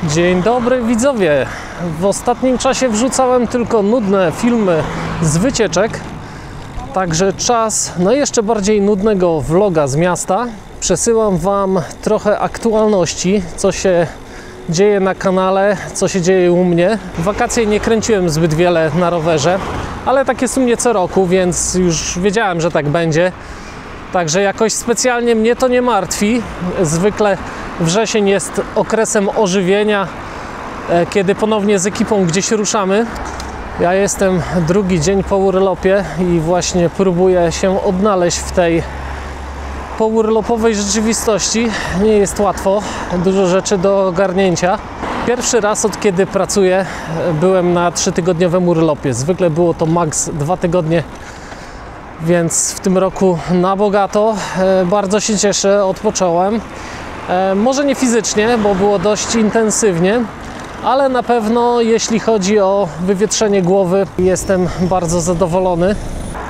Dzień dobry widzowie! W ostatnim czasie wrzucałem tylko nudne filmy z wycieczek, także czas na jeszcze bardziej nudnego vloga z miasta. Przesyłam Wam trochę aktualności, co się dzieje na kanale, co się dzieje u mnie. W wakacje nie kręciłem zbyt wiele na rowerze, ale tak jest u mnie co roku, więc już wiedziałem, że tak będzie. Także jakoś specjalnie mnie to nie martwi. Zwykle wrzesień jest okresem ożywienia, kiedy ponownie z ekipą gdzieś ruszamy. Ja jestem drugi dzień po urlopie i właśnie próbuję się odnaleźć w tej pourlopowej rzeczywistości. Nie jest łatwo, dużo rzeczy do ogarnięcia. Pierwszy raz od kiedy pracuję byłem na 3-tygodniowym urlopie. Zwykle było to maks 2 tygodnie, więc w tym roku na bogato. Bardzo się cieszę, odpocząłem. Może nie fizycznie, bo było dość intensywnie, ale na pewno jeśli chodzi o wywietrzenie głowy, jestem bardzo zadowolony.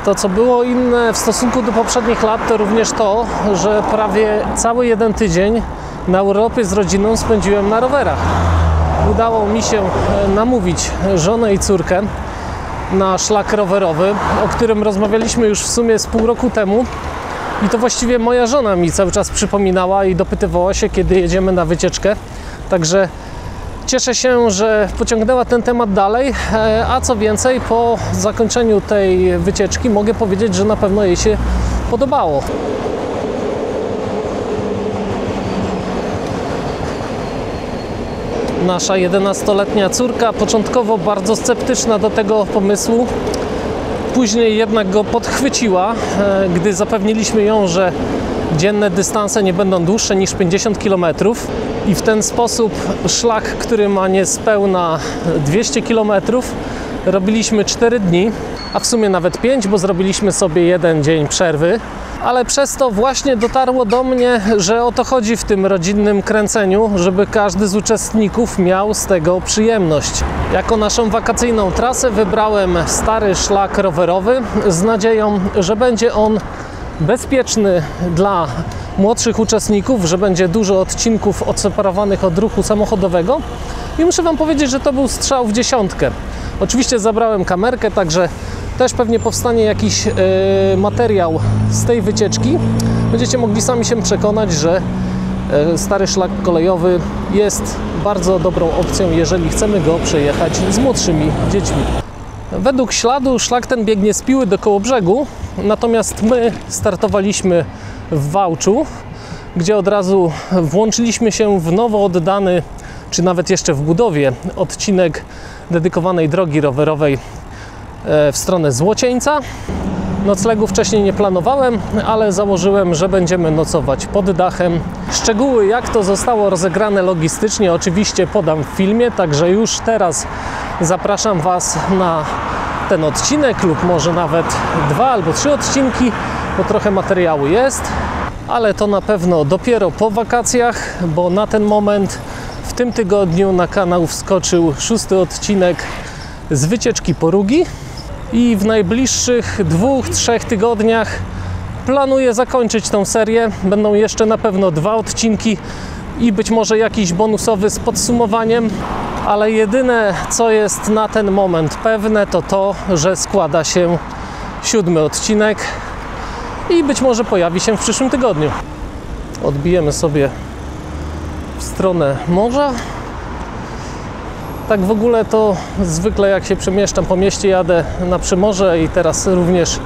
To, co było inne w stosunku do poprzednich lat, to również to, że prawie cały jeden tydzień na urlopie z rodziną spędziłem na rowerach. Udało mi się namówić żonę i córkę na szlak rowerowy, o którym rozmawialiśmy już w sumie z pół roku temu. I to właściwie moja żona mi cały czas przypominała i dopytywała się, kiedy jedziemy na wycieczkę. Także cieszę się, że pociągnęła ten temat dalej, a co więcej, po zakończeniu tej wycieczki mogę powiedzieć, że na pewno jej się podobało. Nasza 11-letnia córka, początkowo bardzo sceptyczna do tego pomysłu, później jednak go podchwyciła, gdy zapewniliśmy ją, że dzienne dystanse nie będą dłuższe niż 50 km i w ten sposób szlak, który ma niespełna 200 km, robiliśmy 4 dni, a w sumie nawet 5, bo zrobiliśmy sobie jeden dzień przerwy. Ale przez to właśnie dotarło do mnie, że o to chodzi w tym rodzinnym kręceniu, żeby każdy z uczestników miał z tego przyjemność. Jako naszą wakacyjną trasę wybrałem stary szlak rowerowy z nadzieją, że będzie on bezpieczny dla młodszych uczestników, że będzie dużo odcinków odseparowanych od ruchu samochodowego i muszę Wam powiedzieć, że to był strzał w dziesiątkę. Oczywiście zabrałem kamerkę, także też pewnie powstanie jakiś materiał z tej wycieczki. Będziecie mogli sami się przekonać, że stary szlak kolejowy jest bardzo dobrą opcją, jeżeli chcemy go przejechać z młodszymi dziećmi. Według śladu szlak ten biegnie z Piły do Kołobrzegu, natomiast my startowaliśmy w Wałczu, gdzie od razu włączyliśmy się w nowo oddany, czy nawet jeszcze w budowie, odcinek dedykowanej drogi rowerowej w stronę Złocieńca. Noclegu wcześniej nie planowałem, ale założyłem, że będziemy nocować pod dachem. Szczegóły, jak to zostało rozegrane logistycznie, oczywiście podam w filmie, także już teraz zapraszam Was na ten odcinek lub może nawet 2 albo 3 odcinki, bo trochę materiału jest, ale to na pewno dopiero po wakacjach, bo na ten moment w tym tygodniu na kanał wskoczył 6. odcinek z wycieczki po Rugi i w najbliższych 2-3 tygodniach planuję zakończyć tą serię. Będą jeszcze na pewno 2 odcinki i być może jakiś bonusowy z podsumowaniem, ale jedyne, co jest na ten moment pewne, to to, że składa się 7. odcinek i być może pojawi się w przyszłym tygodniu. Odbijemy sobie w stronę morza. Tak w ogóle to zwykle jak się przemieszczam po mieście, jadę na Przymorze i teraz również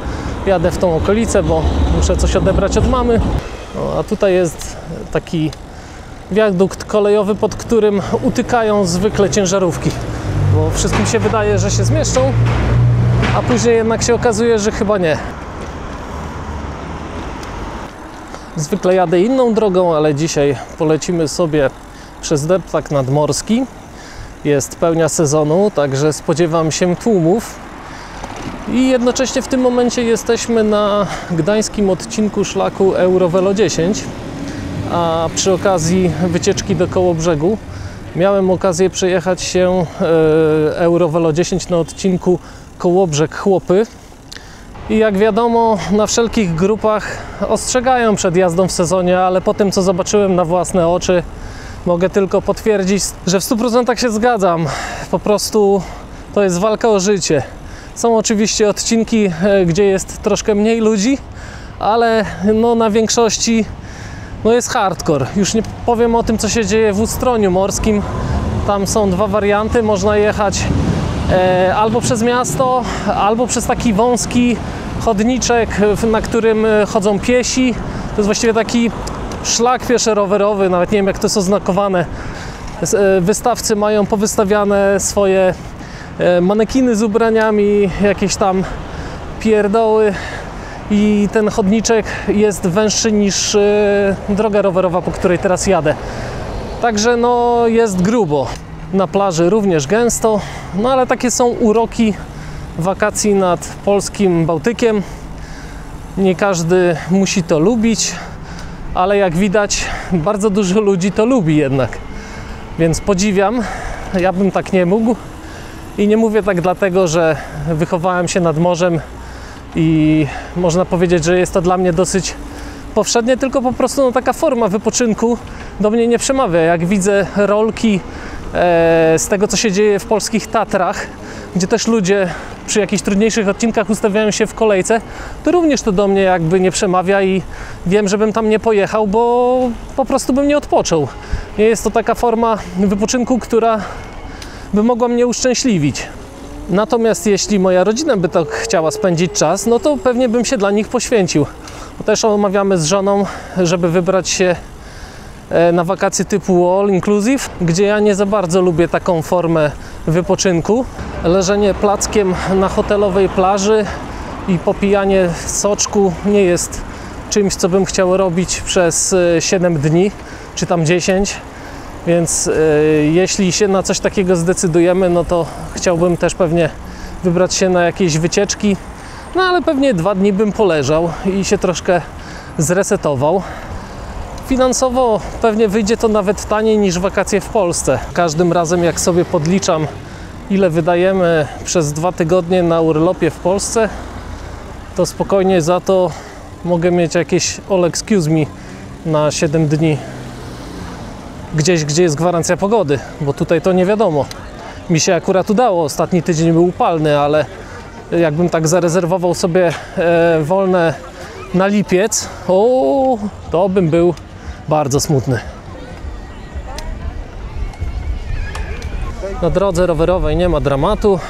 jadę w tą okolicę, bo muszę coś odebrać od mamy. No, a tutaj jest taki wiadukt kolejowy, pod którym utykają zwykle ciężarówki, bo wszystkim się wydaje, że się zmieszczą, a później jednak się okazuje, że chyba nie. Zwykle jadę inną drogą, ale dzisiaj polecimy sobie przez deptak nadmorski. Jest pełnia sezonu, także spodziewam się tłumów. I jednocześnie w tym momencie jesteśmy na gdańskim odcinku szlaku Eurovelo 10, a przy okazji wycieczki do Kołobrzegu miałem okazję przejechać się Eurovelo 10 na odcinku Kołobrzeg-Chłopy. I jak wiadomo, na wszelkich grupach ostrzegają przed jazdą w sezonie, ale po tym, co zobaczyłem na własne oczy, Mogę tylko potwierdzić, że w 100% się zgadzam. Po prostu to jest walka o życie. Są oczywiście odcinki, gdzie jest troszkę mniej ludzi, ale no, na większości no, jest hardcore. Już nie powiem o tym, co się dzieje w Ustroniu Morskim. Tam są dwa warianty. Można jechać albo przez miasto, albo przez taki wąski chodniczek, na którym chodzą piesi. To jest właściwie taki szlak pieszo-rowerowy, nawet nie wiem, jak to jest oznakowane. Wystawcy mają powystawiane swoje manekiny z ubraniami, jakieś tam pierdoły i ten chodniczek jest węższy niż droga rowerowa, po której teraz jadę. Także no jest grubo. Na plaży również gęsto, no ale takie są uroki wakacji nad polskim Bałtykiem. Nie każdy musi to lubić, ale jak widać, bardzo dużo ludzi to lubi jednak. Więc podziwiam, ja bym tak nie mógł. I nie mówię tak dlatego, że wychowałem się nad morzem i można powiedzieć, że jest to dla mnie dosyć powszednie, tylko po prostu no, taka forma wypoczynku do mnie nie przemawia. Jak widzę rolki z tego, co się dzieje w polskich Tatrach, gdzie też ludzie przy jakichś trudniejszych odcinkach ustawiają się w kolejce, to również to do mnie jakby nie przemawia i wiem, że bym tam nie pojechał, bo po prostu bym nie odpoczął. Nie jest to taka forma wypoczynku, która by mogła mnie uszczęśliwić. Natomiast jeśli moja rodzina by tak chciała spędzić czas, no to pewnie bym się dla nich poświęcił. Bo też omawiamy z żoną, żeby wybrać się na wakacje typu all inclusive, gdzie ja nie za bardzo lubię taką formę wypoczynku. Leżenie plackiem na hotelowej plaży i popijanie soczku nie jest czymś, co bym chciał robić przez 7 dni, czy tam 10. Więc jeśli się na coś takiego zdecydujemy, no to chciałbym też pewnie wybrać się na jakieś wycieczki. No ale pewnie 2 dni bym poleżał i się troszkę zresetował. Finansowo pewnie wyjdzie to nawet taniej niż wakacje w Polsce. Każdym razem jak sobie podliczam, ile wydajemy przez 2 tygodnie na urlopie w Polsce, to spokojnie za to mogę mieć jakieś all excuse me na 7 dni. Gdzieś, gdzie jest gwarancja pogody, bo tutaj to nie wiadomo. Mi się akurat udało, ostatni tydzień był upalny, ale jakbym tak zarezerwował sobie wolne na lipiec, to bym był bardzo smutny. Na drodze rowerowej nie ma dramatu,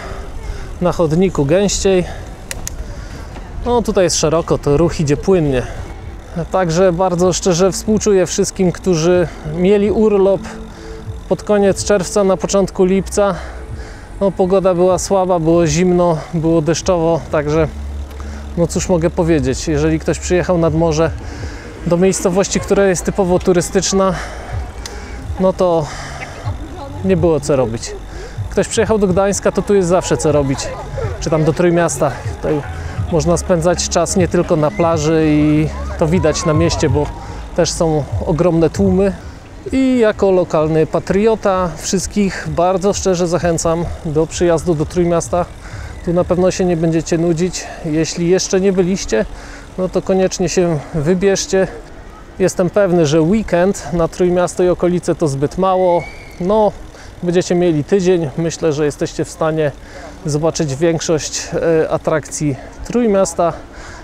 na chodniku gęściej. No tutaj jest szeroko, to ruch idzie płynnie. Także bardzo szczerze współczuję wszystkim, którzy mieli urlop pod koniec czerwca, na początku lipca. No, pogoda była słaba, było zimno, było deszczowo, także no cóż mogę powiedzieć. Jeżeli ktoś przyjechał nad morze do miejscowości, która jest typowo turystyczna, no to nie było co robić. Ktoś przyjechał do Gdańska, to tu jest zawsze co robić. Czy tam do Trójmiasta. Tutaj można spędzać czas nie tylko na plaży i to widać na mieście, bo też są ogromne tłumy. I jako lokalny patriota wszystkich bardzo szczerze zachęcam do przyjazdu do Trójmiasta. Tu na pewno się nie będziecie nudzić. Jeśli jeszcze nie byliście, no to koniecznie się wybierzcie. Jestem pewny, że weekend na Trójmiasto i okolice to zbyt mało. No, będziecie mieli tydzień. Myślę, że jesteście w stanie zobaczyć większość atrakcji Trójmiasta.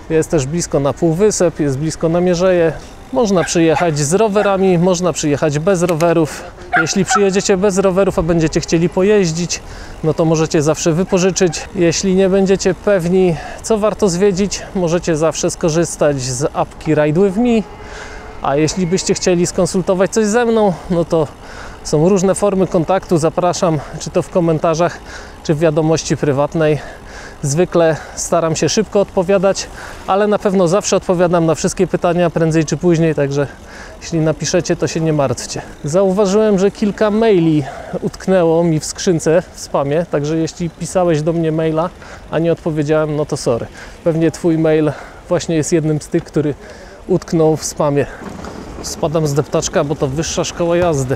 Jest też blisko na Półwysep, jest blisko na Mierzeję. Można przyjechać z rowerami, można przyjechać bez rowerów. Jeśli przyjedziecie bez rowerów, a będziecie chcieli pojeździć, no to możecie zawsze wypożyczyć. Jeśli nie będziecie pewni, co warto zwiedzić, możecie zawsze skorzystać z apki Ride With Me. A jeśli byście chcieli skonsultować coś ze mną, no to są różne formy kontaktu. Zapraszam, czy to w komentarzach, czy w wiadomości prywatnej. Zwykle staram się szybko odpowiadać, ale na pewno zawsze odpowiadam na wszystkie pytania prędzej czy później, także jeśli napiszecie, to się nie martwcie. Zauważyłem, że kilka maili utknęło mi w skrzynce w spamie, także jeśli pisałeś do mnie maila, a nie odpowiedziałem, no to sorry. Pewnie Twój mail właśnie jest jednym z tych, który utknął w spamie. Spadam z deptaczka, bo to wyższa szkoła jazdy.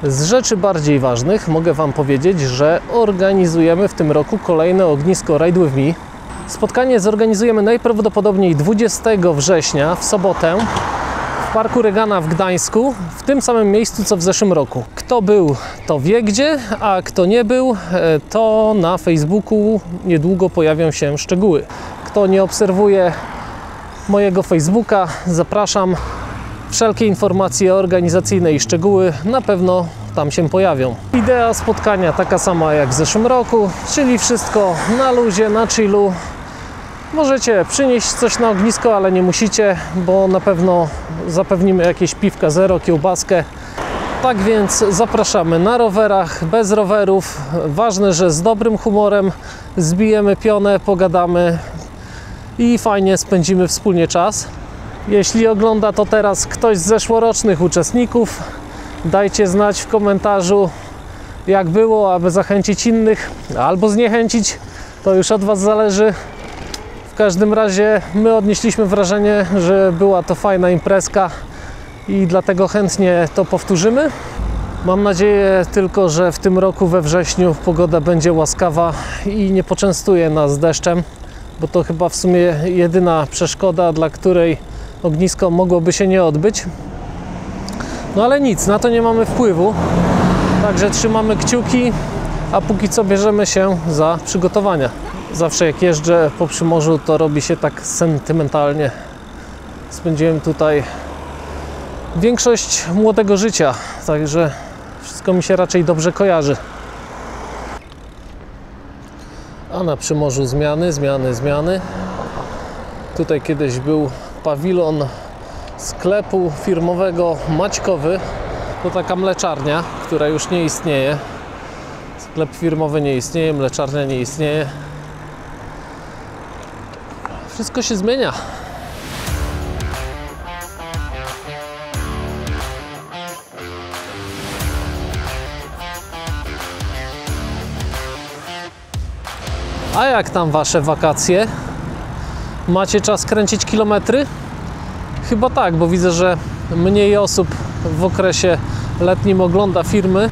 Z rzeczy bardziej ważnych mogę Wam powiedzieć, że organizujemy w tym roku kolejne ognisko Ride With Me. Spotkanie zorganizujemy najprawdopodobniej 20 września w sobotę w Parku Regana w Gdańsku, w tym samym miejscu co w zeszłym roku. Kto był, to wie gdzie, a kto nie był, to na Facebooku niedługo pojawią się szczegóły. Kto nie obserwuje mojego Facebooka, zapraszam. Wszelkie informacje organizacyjne i szczegóły na pewno tam się pojawią. Idea spotkania taka sama jak w zeszłym roku, czyli wszystko na luzie, na chillu. Możecie przynieść coś na ognisko, ale nie musicie, bo na pewno zapewnimy jakieś piwka zero, kiełbaskę. Tak więc zapraszamy na rowerach, bez rowerów. Ważne, że z dobrym humorem zbijemy pionę, pogadamy i fajnie spędzimy wspólnie czas. Jeśli ogląda to teraz ktoś z zeszłorocznych uczestników, dajcie znać w komentarzu, jak było, aby zachęcić innych albo zniechęcić. To już od Was zależy. W każdym razie my odnieśliśmy wrażenie, że była to fajna imprezka i dlatego chętnie to powtórzymy. Mam nadzieję tylko, że w tym roku we wrześniu pogoda będzie łaskawa i nie poczęstuje nas deszczem, bo to chyba w sumie jedyna przeszkoda, dla której ognisko mogłoby się nie odbyć. No ale nic, na to nie mamy wpływu, także trzymamy kciuki, a póki co bierzemy się za przygotowania. Zawsze jak jeżdżę po Przymorzu, to robi się tak sentymentalnie. Spędziłem tutaj większość młodego życia, także wszystko mi się raczej dobrze kojarzy. A na Przymorzu zmiany. Tutaj kiedyś był pawilon sklepu firmowego Maćkowy. To taka mleczarnia, która już nie istnieje. Sklep firmowy nie istnieje, mleczarnia nie istnieje. Wszystko się zmienia. A jak tam Wasze wakacje? Macie czas kręcić kilometry? Chyba tak, bo widzę, że mniej osób w okresie letnim ogląda filmy.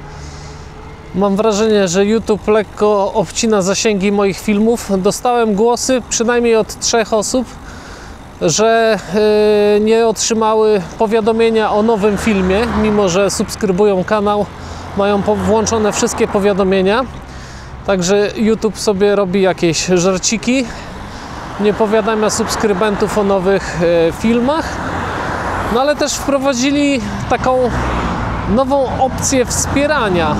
Mam wrażenie, że YouTube lekko obcina zasięgi moich filmów. Dostałem głosy przynajmniej od 3 osób, że nie otrzymały powiadomienia o nowym filmie, mimo że subskrybują kanał, mają włączone wszystkie powiadomienia. Także YouTube sobie robi jakieś żarciki, nie powiadamia subskrybentów o nowych filmach. No ale też wprowadzili taką nową opcję wspierania.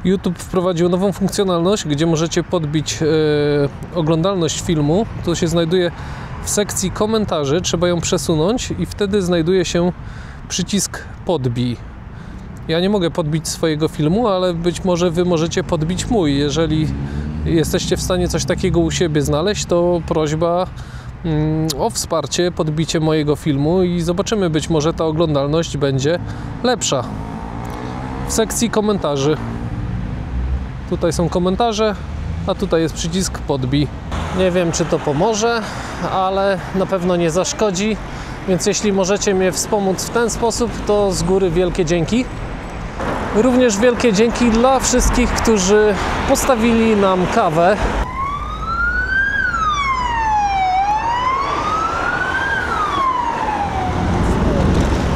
YouTube wprowadził nową funkcjonalność, gdzie możecie podbić oglądalność filmu. To się znajduje w sekcji komentarzy, trzeba ją przesunąć i wtedy znajduje się przycisk podbij. Ja nie mogę podbić swojego filmu, ale być może Wy możecie podbić mój. Jeżeli jesteście w stanie coś takiego u siebie znaleźć, to prośba o wsparcie, podbicie mojego filmu i zobaczymy, być może ta oglądalność będzie lepsza. W sekcji komentarzy. Tutaj są komentarze, a tutaj jest przycisk podbij. Nie wiem, czy to pomoże, ale na pewno nie zaszkodzi, więc jeśli możecie mnie wspomóc w ten sposób, to z góry wielkie dzięki. Również wielkie dzięki dla wszystkich, którzy postawili nam kawę.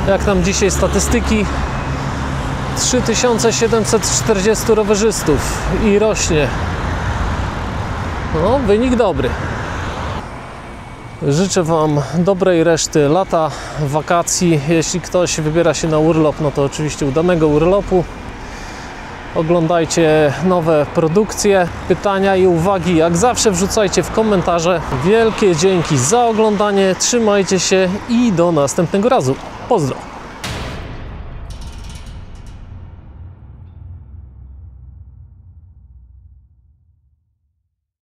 Jak tam dzisiaj statystyki? 3740 rowerzystów i rośnie. No, wynik dobry. Życzę Wam dobrej reszty lata, wakacji. Jeśli ktoś wybiera się na urlop, no to oczywiście udanego urlopu. Oglądajcie nowe produkcje. Pytania i uwagi jak zawsze wrzucajcie w komentarze. Wielkie dzięki za oglądanie. Trzymajcie się i do następnego razu. Pozdro!